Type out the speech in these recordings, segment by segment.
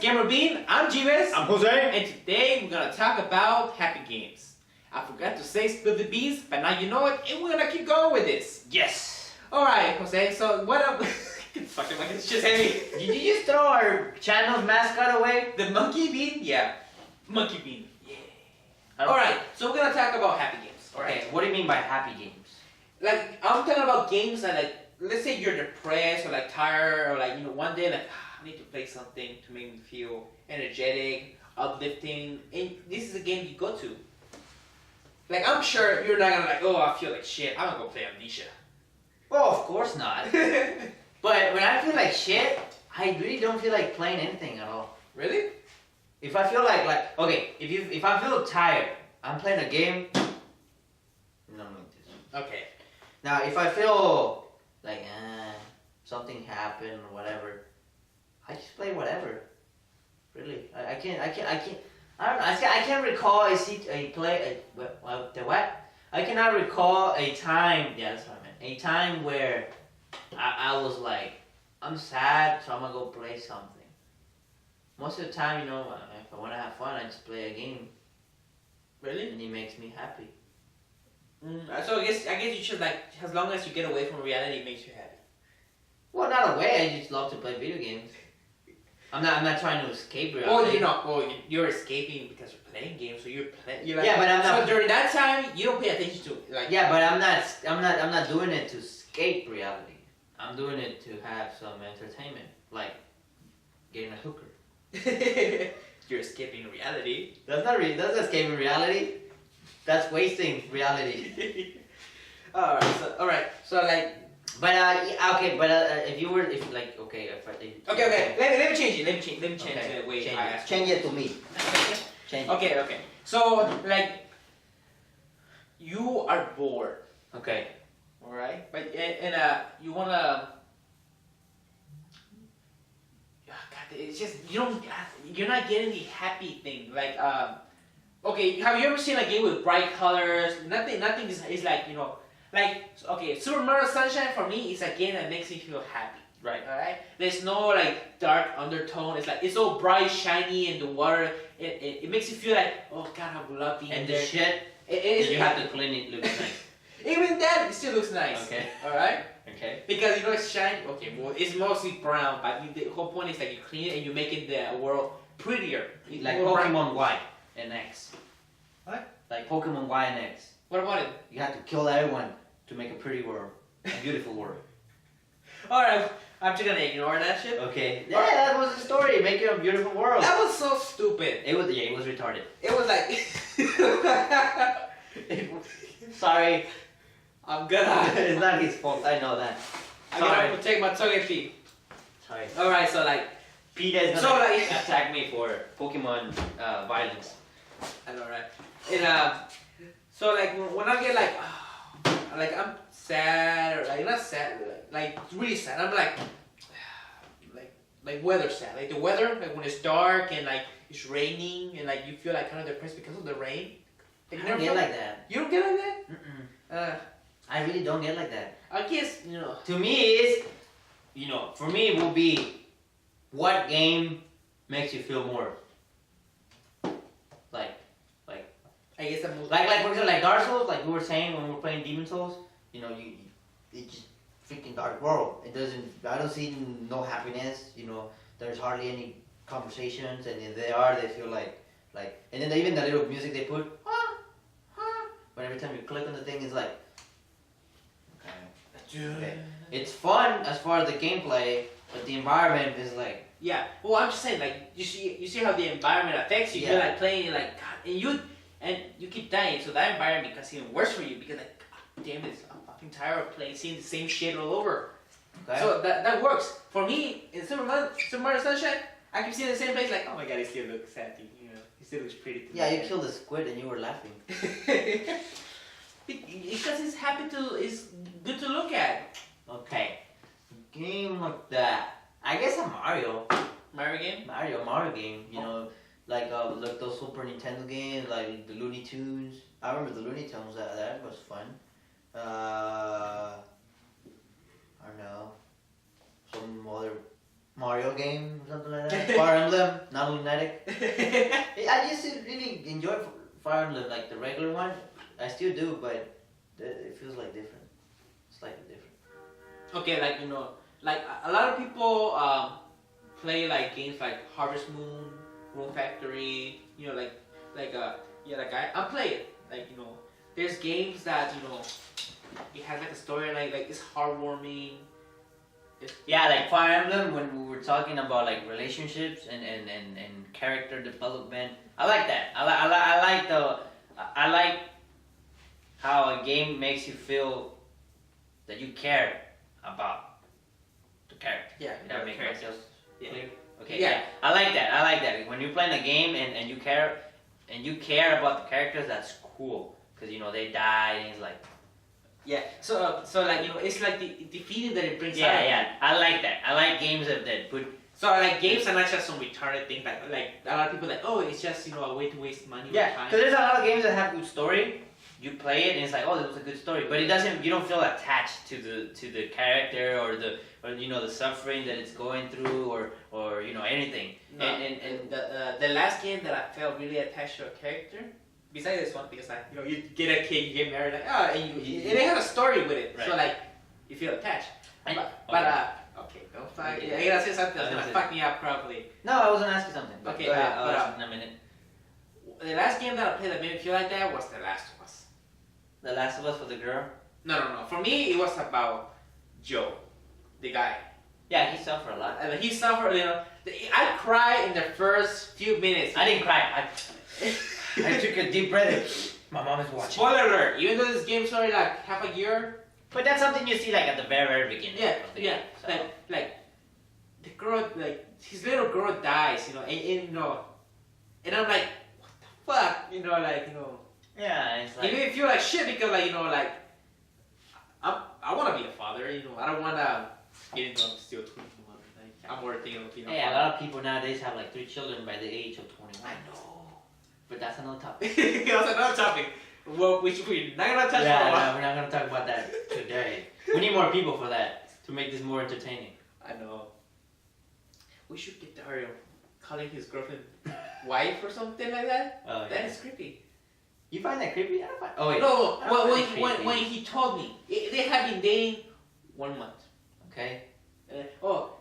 Gamer Bean. I'm Jives. I'm Jose. And today we're gonna talk about happy games. I forgot to say spill the beans, but now you know it, and we're gonna keep going with this. Yes. Alright, Jose, so what up? Fucking like it's just heavy. Did you just throw our channel's mascot away? The monkey bean? Yeah. Monkey bean. Yeah. Alright, so we're gonna talk about happy games. Alright. Okay, what do you mean by happy games? Like, I'm talking about games that, like, let's say you're depressed or like tired or like, you know, one day like, I need to play something to make me feel energetic, uplifting, and this is a game you go to. Like, I'm sure you're not gonna like, oh, I feel like shit, I'm gonna go play Amnesia. Well, of course not. But when I feel like shit, I really don't feel like playing anything at all. Really? If I feel like okay, if I feel tired, I'm playing a game. No, like this. Okay. Now, if I feel like something happened or whatever, I just play whatever. Really, I can't. I don't know. I can't recall I cannot recall a time. Yeah, that's what I meant. A time where I was like, I'm sad, so I'm gonna go play something. Most of the time, you know, if I want to have fun, I just play a game. Really? And it makes me happy. So I guess you should like, as long as you get away from reality, it makes you happy. Well, not away. I just love to play video games. I'm not trying to escape reality. You're escaping because you're playing games, so you're playing. Like, yeah, but I'm not. So during that time, you don't pay attention to it. Like. Yeah, but I'm not doing it to escape reality. I'm doing it to have some entertainment, like getting a hooker. You're escaping reality. That's not escaping reality. That's wasting reality. Alright. So like. But okay. But if Okay. Let me change it. Let me change the way I ask. Change it to me. Change it. Okay. So like, you are bored. Okay. All right. But you wanna. God, it's just you're not getting the happy thing. Like okay, have you ever seen a game with bright colors? Nothing is like, you know. Like, okay, Super Mario Sunshine for me is a game that makes me feel happy. Right. Alright? There's no like dark undertone. It's like, it's so bright, shiny, and the water, it makes you feel like, oh god, I would love being And there. the shit, you have to clean it, looks nice. Even that, it still looks nice. Okay. Alright? Okay. Because, you know, it's shiny. Okay, well, it's mostly brown, but the whole point is that you clean it and you make it the world prettier. Like More Pokemon Y and X. What? Like Pokemon Y and X. What about it? You have to kill everyone to make a pretty world, a beautiful world. Alright, I'm just gonna ignore that shit. Okay. Yeah, that was the story. Make it a beautiful world. That was so stupid. It was retarded. It was like. Sorry. I'm gonna. It's not his fault. I know that. I'm gonna protect my tongue and feet. Sorry. Alright, so like. Peter is gonna attack me for Pokemon violence. I know, right? And so like when I get like, like I'm sad or like not sad, like really sad. I'm like weather sad. Like the weather, like when it's dark and like it's raining and like you feel like kind of depressed because of the rain. Like, I don't get like that. You don't get like that? Mm-mm. I really don't get like that. I guess, you know. To me, it's, you know, for me it will be, what game makes you feel more? I guess I'm like for example, like Dark Souls, like we were saying when we were playing Demon Souls, you know, it's just freaking dark world. I don't see no happiness, you know, there's hardly any conversations, and if they are, they feel like, and then even the little music they put, but every time you click on the thing, it's like, okay. It's fun as far as the gameplay, but the environment is like. Yeah, well, I'm just saying, like, you see how the environment affects you. Yeah. You're like playing, like, God, and you keep dying, so that environment becomes even worse for you because, like, God damn it, I'm fucking tired of seeing the same shit all over. Okay. So that works. For me, in Super Mario Sunshine, I keep seeing the same place, like, oh my god, it still looks sad, you know, it still looks pretty. Yeah, you killed a squid and you were laughing. Because it's good to look at. Okay, a game like that. I guess a Mario. Mario game? Mario game, you know. Like those Super Nintendo games, like the Looney Tunes. I remember the Looney Tunes. That was fun. I don't know. Some other Mario game or something like that. Fire Emblem, not lunatic. I used to really enjoy Fire Emblem, like the regular one. I still do, but it feels like different, slightly different. Okay, like like a lot of people play like games like Harvest Moon, Moon Factory. I play it. Like there's games that it has like a story like it's heartwarming. Yeah, like Fire Emblem, when we were talking about like relationships and character development, I like that. I like how a game makes you feel that you care about the character. Yeah, That makes characters. sense. Yeah. Clear? Okay. Yeah. I like that. When you're playing a game and you care about the characters, that's cool. Cause they die and it's like. Yeah. So like it's like the feeling that it brings out. Yeah. I like that. I like games that put. So like games are not just some retarded thing like a lot of people like it's just a way to waste money. Yeah, or time. because there's a lot of games that have good story. You play it and it's like, oh, it was a good story, but it doesn't. You don't feel attached to the character or the suffering that it's going through or anything. No. And the last game that I felt really attached to a character, besides this one, because you get a kid, you get married, like and they have a story with it, Right. so like you feel attached. Okay, don't fuck. Okay. I gotta say something that's gonna fuck me up probably. No, I was gonna ask you something. Okay, go ahead. I'll but, ask you in a minute. The last game that I played that made me feel like that was The Last of Us. The Last of Us for the girl. No. For me, it was about Joe, the guy. Yeah, he suffered a lot. He suffered. I cried in the first few minutes. I didn't cry. I took a deep breath. My mom is watching. Spoiler alert! Even though this game's only like half a year. But that's something you see like at the very beginning. Yeah, of the yeah. game, so. Like the girl, like his little girl dies, and and I'm like, what the fuck, Yeah, it's like. It made me feel like shit because I want to be a father, I don't want to get into still 21. Like I'm more thinking of Yeah, a lot of people nowadays have like 3 children by the age of 21. I know. But that's another topic. That's another topic. Well, we're not gonna touch for a Yeah, while. no, we're not gonna talk about that today. We need more people for that to make this more entertaining. I know. We should get Dario calling his girlfriend wife or something like that. Oh, That yeah. is creepy. You find that creepy? I don't find. Oh wait. No, I don't find it when creepy. he told me they have been dating 1 month. Okay.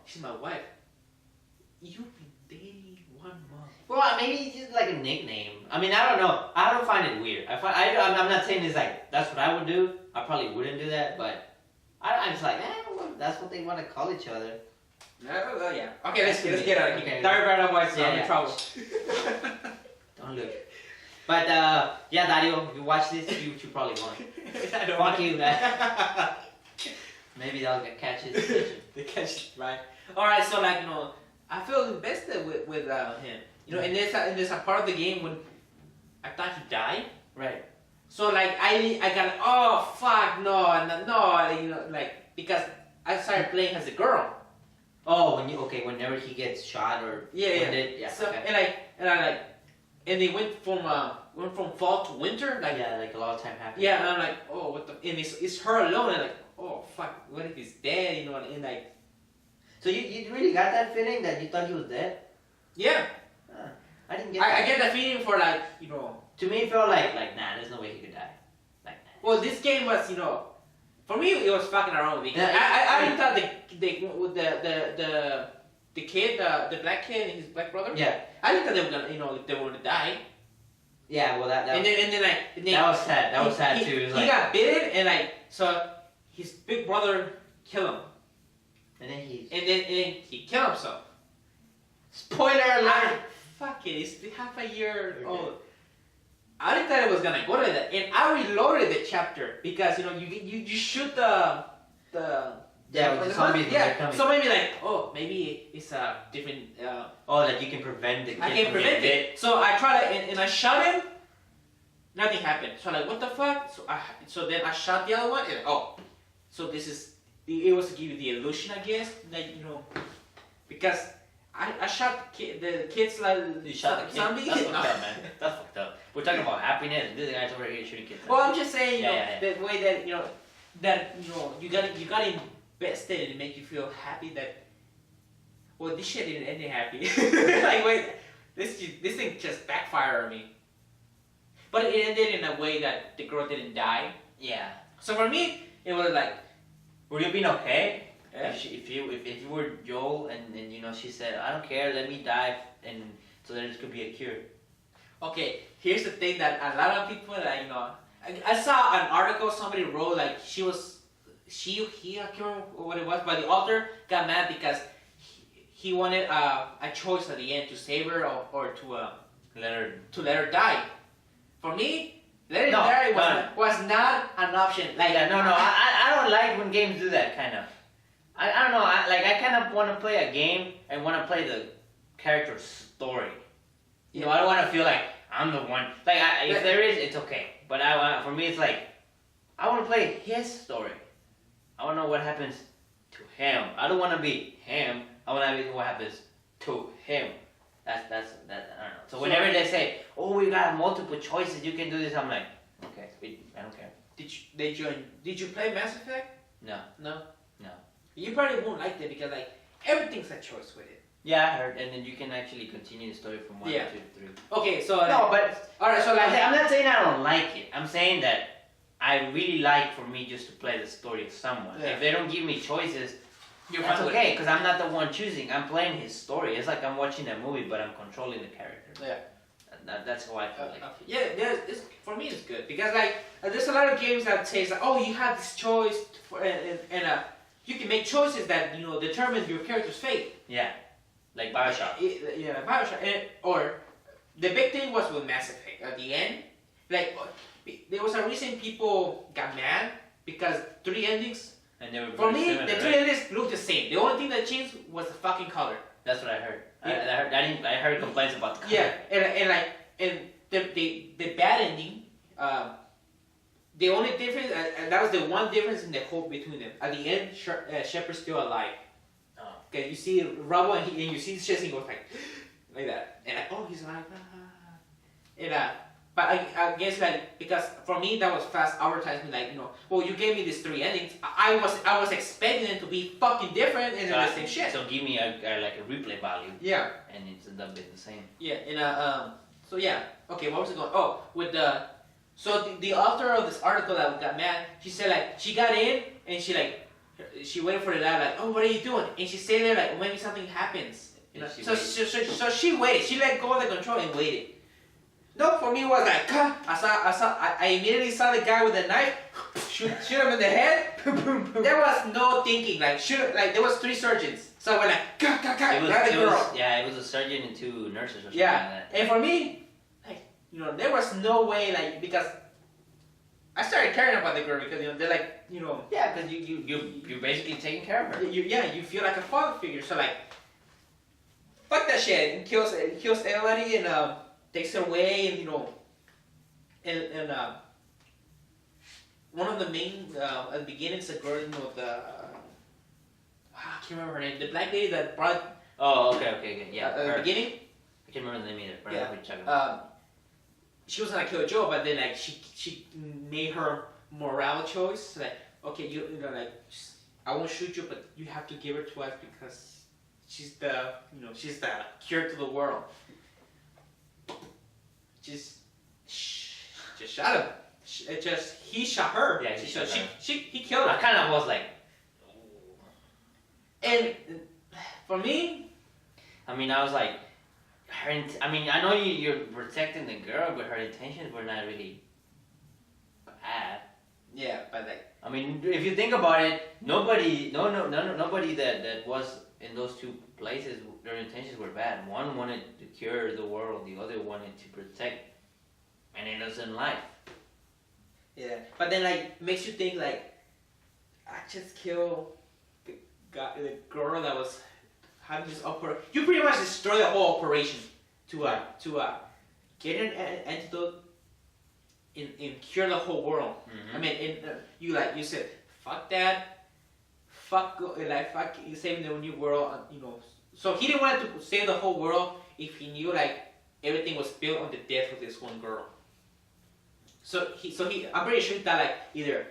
She's my wife. You've been dating 1 month. Well, maybe it's just like a nickname. I mean, I don't know. I don't find it weird. I'm not saying it's like that's what I would do. I probably wouldn't do that, but I'm just like, well, that's what they want to call each other. Yeah. Okay, let's get out of here. Okay. Dario brought up why I'm in Yeah. trouble. Don't look. But yeah, Dario, if you watch this, you probably won't. I don't Fuck want you, man. Maybe they'll catch his attention. They catch it, right? All right, so I feel invested with him. And there's a part of the game when I thought he died. Right. So I got fuck no because I started playing as a girl. Oh, whenever he gets shot or Yeah. wounded, yeah. So Okay. and they went from fall to winter Yeah, like a lot of time happens. Yeah, and I'm like, oh, what the? And it's her alone, and like, oh, fuck, what if he's dead? And like, So you really got that feeling that you thought he was dead? yeah, I didn't get that. I get the feeling for To me, it felt like nah, there's no way he could die. Like, nah. well, this game was, for me, it was fucking around because Yeah, I thought the kid, the black kid and his black brother. Yeah. I didn't thought they were gonna, they were gonna die. Yeah, well that And then that was sad. That was sad too. It was he like, got bitten and so his big brother killed him. and then he. And then he killed himself. Spoiler alert! Fuck it, it's half a year Okay. old. I didn't thought it was gonna go to that, and I reloaded the chapter because you shoot the Yeah, with the zombies when they're yeah. coming. So maybe maybe it's a different. Oh, like you can prevent the kid I can from prevent getting it. So I tried it and I shot him. Nothing happened. So I'm like, what the fuck? So then I shot the other one and so this is it was to give you the illusion, I guess, that because I shot the kids like You shot the kid? zombie. That's fucked up, man. That's fucked up. We're talking about happiness. This guy's over here shooting kids. Well, I'm just saying, Yeah. the way that you got invested and it make you feel happy that well, this shit didn't end me happy. Like, wait, this thing just backfired on me. But it ended in a way that the girl didn't die. Yeah. So for me, it was like, Would you been okay Yeah. if you were Joel and you know she said I don't care, let me die, and so there could be a cure. okay, here's the thing that a lot of people, like, you know, I saw an article somebody wrote, like, he, I can't remember what it was, but the author got mad because he wanted a choice at the end to save her or to let her die. For me, let her die was not an option. Like, Yeah, no, I don't like when games do that kind of. I don't know. I kind of want to play a game and want to play the character's story. You know, I don't want to feel like I'm the one. Like, if there is, it's okay. But for me, it's like I want to play his story. I want to know what happens to him. I don't want to be him. I want to know what happens to him. That's I don't know. So whenever they say, "Oh, we got multiple choices, you can do this," I'm like, okay, I don't care. Did you play Mass Effect? No. No. No. You probably won't like it because, like, everything's a choice with it. Yeah, I heard, and then you can actually continue the story from 1 Yeah. to 3. Okay, so No, but all right, so like, I'm not saying I don't like it. I'm saying that I really like for me just to play the story of someone. Yeah. If they don't give me choices, you're that's fine with okay, because I'm not the one choosing. I'm playing his story. It's like I'm watching a movie, but I'm controlling the character. Yeah. That's how I feel like. Yeah, for me it's good because, like, there's a lot of games that says like, oh, you have this choice and you can make choices that, you know, determine your character's fate. Yeah, like Bioshock. Yeah, Bioshock. Or the big thing was with Mass Effect at the end. Like, there was a reason people got mad because 3 endings. And they were For very me, similar, the right? 3 endings looked the same. The only thing that changed was the fucking color. That's what I heard. Yeah. I heard complaints about the color. Yeah, and the bad ending. The only difference, and that was the one difference in the hope between them. At the end, Shepard's still alive. Oh. Okay, you see Rubble and you see Chesney goes like that, and like, oh, he's alive. And but I guess, like, because for me that was fast advertisement. Like, you know, well, you gave me these 3 endings. I was expecting them to be fucking different and the same shit. So give me like a replay value. Yeah. And it's ended up being the same. Yeah, and so yeah, okay, what was it going? Oh, with the author of this article that got mad, she said, like, she got in and she waited for the dad, like, oh, what are you doing? And she stayed there, like, maybe something happens, you know. So she waited. She let go of the control and waited. No, for me it was like, I immediately saw the guy with the knife, shoot him in the head. There was no thinking, like, there was 3 surgeons. So we're like, grab the girl. It was a surgeon and 2 nurses or something Yeah, like that. and for me, like, you know, there was no way, like, because I started caring about the girl because, you know, they're like, you know, Yeah, because you're basically taking care of her. you feel like a father figure. So, like, fuck that shit, and kills everybody and takes her away, and, you know, and one of the main at the beginning is a girl, you know, I can't remember her name, the black lady that brought Oh, okay, yeah. at the beginning. I can't remember the name either. But Yeah. I know what you're talking about. She was gonna kill Joe, but then, like, she made her morale choice. Like, okay, you know, like, I won't shoot you, but you have to give her to us because she's the cure to the world. Just shot him. He shot her. Yeah, he shot her. He killed I her. kind of was like, And for me, I mean, I was like, I know you're protecting the girl, but her intentions were not really bad. yeah, but, like, I mean, if you think about it, nobody that was in those 2 places, their intentions were bad. One wanted to cure the world, the other wanted to protect an innocent life. yeah, but then, like, makes you think, like, I just killed the girl that was having this operation. You pretty much destroy the whole operation to get an antidote and cure the whole world. Mm-hmm. I mean, you said, fuck that, fuck saving the new world, you know. So he didn't want to save the whole world if he knew, like, everything was built on the death of this one girl. So I'm pretty sure that, like, either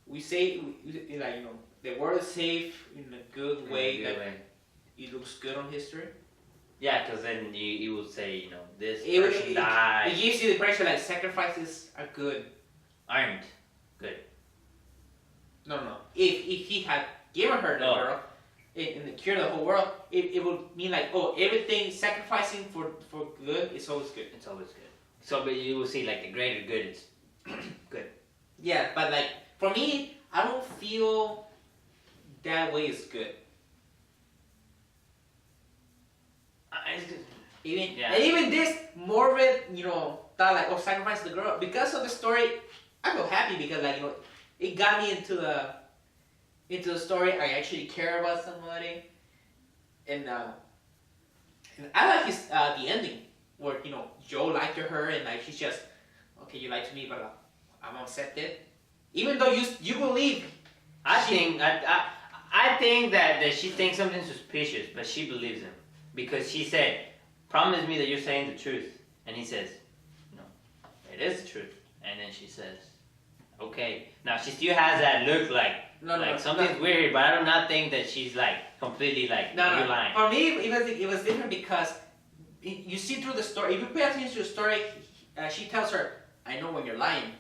we say, like, you know, the world is safe in a good way, it looks good on history. Yeah, because then you will say, you know, this It person died. gives you the impression like sacrifices are good. Aren't good. No. If he had given her the girl and the cure the whole world, it would mean like, oh, everything sacrificing for good is always good. It's always good. So, but you will see like the greater good is good. Yeah, but like for me, I don't feel that way is good. Even this morbid, you know, thought like, oh, sacrifice the girl because of the story. I feel happy because like, you know, it got me into the story. I actually care about somebody, and I like his the ending where, you know, Joe lied to her and like she's just, okay, you lied to me, but I'm accepted, even though you believe. I think that she thinks something suspicious, but she believes him because she said, "Promise me that you're saying the truth," and he says, "No, it is the truth." And then she says, "Okay." Now she still has that look like something's weird, but I do not think that she's like completely like you're lying. For me, it was different because you see through the story. If you pay attention to the story, she tells her, "I know when you're lying."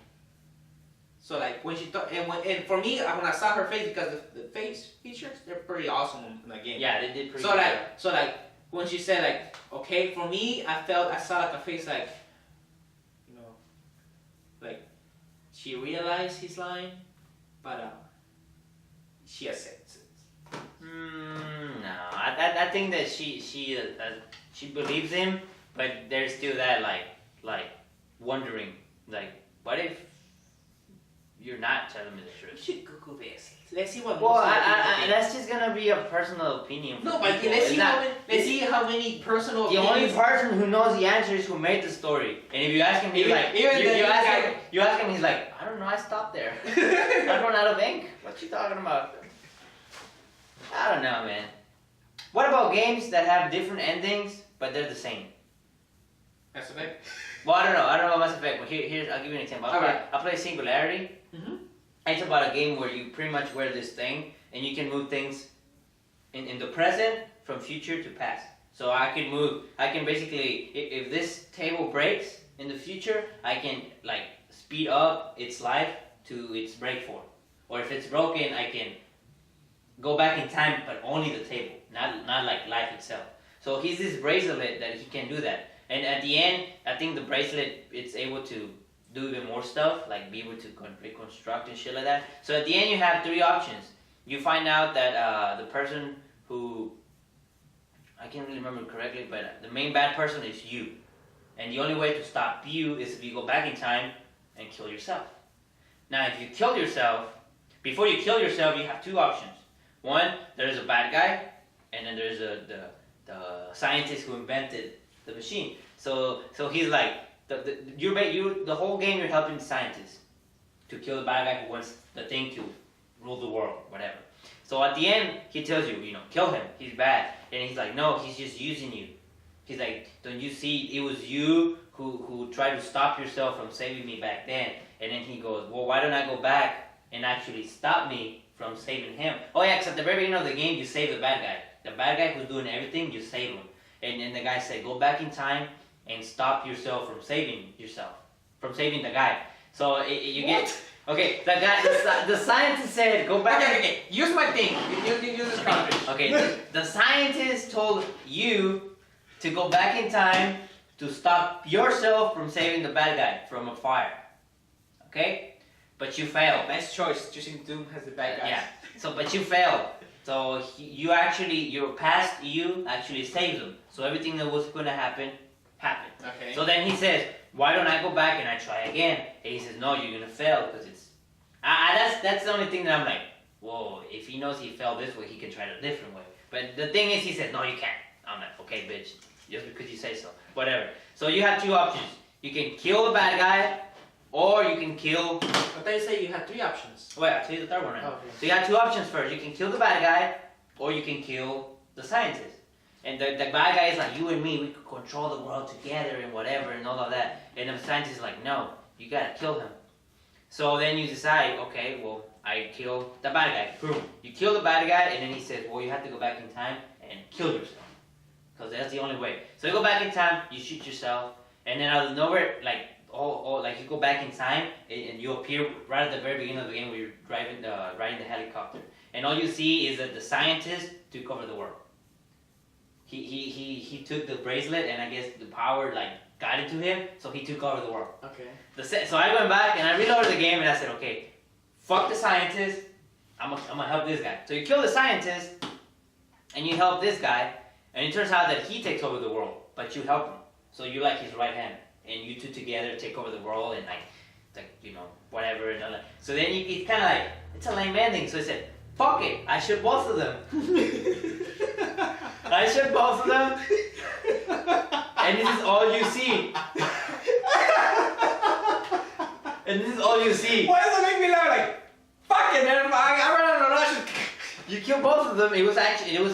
So like when she and for me, when I saw her face, because the face features, they're pretty awesome in the game. Yeah, they did pretty. So like when she said like, okay, for me, I saw like a face like, you know, like she realized he's lying, but she accepts it. No, I think that she believes him, but there's still that like wondering, like, what if you're not telling me the truth? You should Google this. Let's see what. Well, that's just gonna be a personal opinion. No, but let's see how many personal. The only person who knows the answer is who made the story. And if you ask him, you ask him, he's like, I don't know, I stopped there. I run out of ink. What you talking about? I don't know, man. What about games that have different endings but they're the same? Mass Effect. Well, I don't know about Mass Effect, but here's I'll give you an example. I play Singularity. Mm-hmm. It's about a game where you pretty much wear this thing and you can move things in the present from future to past. So I can basically, if this table breaks in the future, I can like speed up its life to its break form. Or if it's broken, I can go back in time, but only the table, not like life itself. So he's this bracelet that he can do that. And at the end, I think the bracelet, it's able to do even more stuff, like be able to reconstruct and shit like that. So at the end, you have three options. You find out that the person who, I can't really remember correctly, but the main bad person is you. And the only way to stop you is if you go back in time and kill yourself. Now, if you kill yourself, before you kill yourself, you have two options. One, there's a bad guy, and then there's the scientist who invented the machine. So he's like, the whole game you're helping the scientist to kill the bad guy who wants the thing to rule the world, whatever. So at the end, he tells you, kill him, he's bad. And he's like, no, he's just using you. He's like, don't you see, it was you who tried to stop yourself from saving me back then. And then he goes, well, why don't I go back and actually stop me from saving him? Oh yeah, because at the very beginning of the game, you save the bad guy. The bad guy who's doing everything, you save him. And then the guy said, go back in time and stop yourself from saving the guy. So you get, okay, the scientist said, go back. Okay, use my thing. You use this cartridge. Okay, the scientist told you to go back in time to stop yourself from saving the bad guy from a fire. Okay? But you failed. Nice choice. Choosing Doom has the bad guy. Yeah. So, but you failed. So your past you actually saved him. So everything that was going to happen, happened. Okay. So then he says, why don't I go back and I try again? And he says, no, you're going to fail because it's... that's the only thing that I'm like, whoa, if he knows he failed this way, he can try it a different way. But the thing is, he says, no, you can't. I'm like, okay, bitch, just because you say so. Whatever. So you have two options. You can kill the bad guy, or you can kill... I thought you said you had three options. Wait, I'll tell you the third one right now. Okay. So you have two options first. You can kill the bad guy, or you can kill the scientist. And the bad guy is like, you and me, we could control the world together and whatever and all of that. And the scientist is like, no, you gotta kill him. So then you decide, okay, well, I kill the bad guy. Boom. You kill the bad guy, and then he says, well, you have to go back in time and and kill yourself. Because that's the only way. So you go back in time, you shoot yourself, and then out of nowhere, like, like you go back in time, and you appear right at the very beginning of the game where you're riding the helicopter. And all you see is that the scientist took over the world. He took the bracelet, and I guess the power, like, got into him, so he took over the world. Okay. So I went back, and I reloaded the game, and I said, okay, fuck the scientist, I'm gonna help this guy. So you kill the scientist, and you help this guy, and it turns out that he takes over the world, but you help him. So you're like his right hand, and you two together take over the world, and like you know, whatever. And all that. So then it's kind of like, it's a lame ending. So he said, fuck it, I shoot both of them. I shoot both of them, and this is all you see. And this is all you see. Why does it make me laugh? Like, fuck it, man. I ran out of Russian. You killed both of them. It was an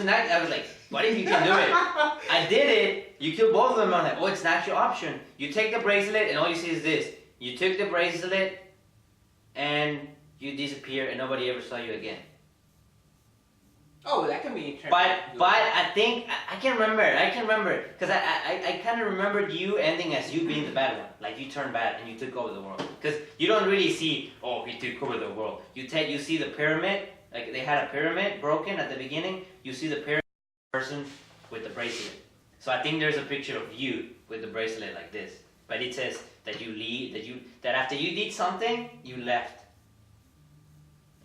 act. I was like, what if you can do it? I did it. You killed both of them. I'm like, oh, it's an actual option. You take the bracelet, and all you see is this. You took the bracelet, and you disappear, and nobody ever saw you again. Oh, that can be interesting. But I think I can remember because I kind of remembered you ending as you being the bad one, like you turned bad and you took over the world. Because you don't really see, oh, he took over the world. You see the pyramid, like they had a pyramid broken at the beginning. You see the pyramid person with the bracelet. So I think there's a picture of you with the bracelet like this, but it says that you leave, that after you did something, you left.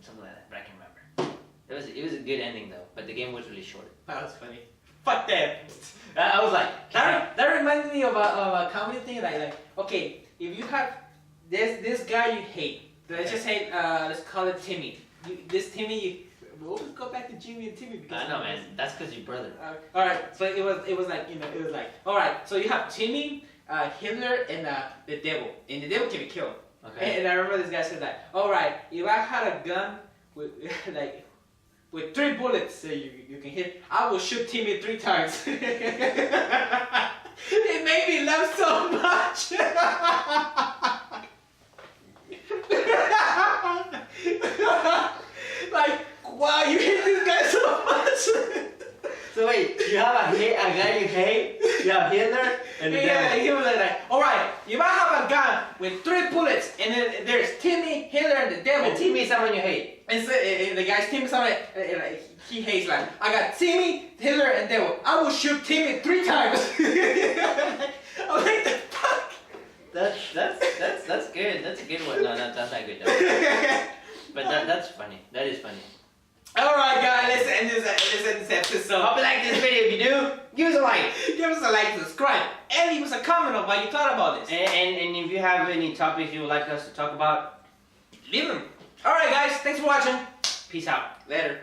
Something like that, but I can remember. It was a good ending though, but the game was really short. That was funny. Fuck that. I was like, That reminds me of a comedy thing. Like, okay, if you have this guy you hate, let's just say, let's call it Timmy. This Timmy, we'll just go back to Jimmy and Timmy because I know, man. That's because your brother. all right, so it was like, you know, it was like, all right, so you have Timmy, Hitler, and the devil, and the devil can be killed. Okay. And I remember this guy said that, all right, if I had a gun with like. With 3 bullets you can hit, I will shoot Timmy 3 times. It made me laugh so much. Like, wow, you hate this guy so much. So wait, you have a guy you hate, you have Hitler, and the devil. He was like, alright, if I have a gun with 3 bullets, and then there's Timmy, Hitler, and the devil. And Timmy is someone you hate. And so, the guy's Timmy, someone he hates, like, I got Timmy, Hitler, and devil. I will shoot Timmy 3 times. I'm like, the fuck? That's good. That's a good one. No, that's not good though. But that's funny. That is funny. Alright guys, let's end this episode. Hope you like this video. If you do, give us a like. Give us a like, subscribe, and leave us a comment on what you thought about this. And if you have any topics you would like us to talk about, Leave them. Alright guys, thanks for watching. peace out. Later.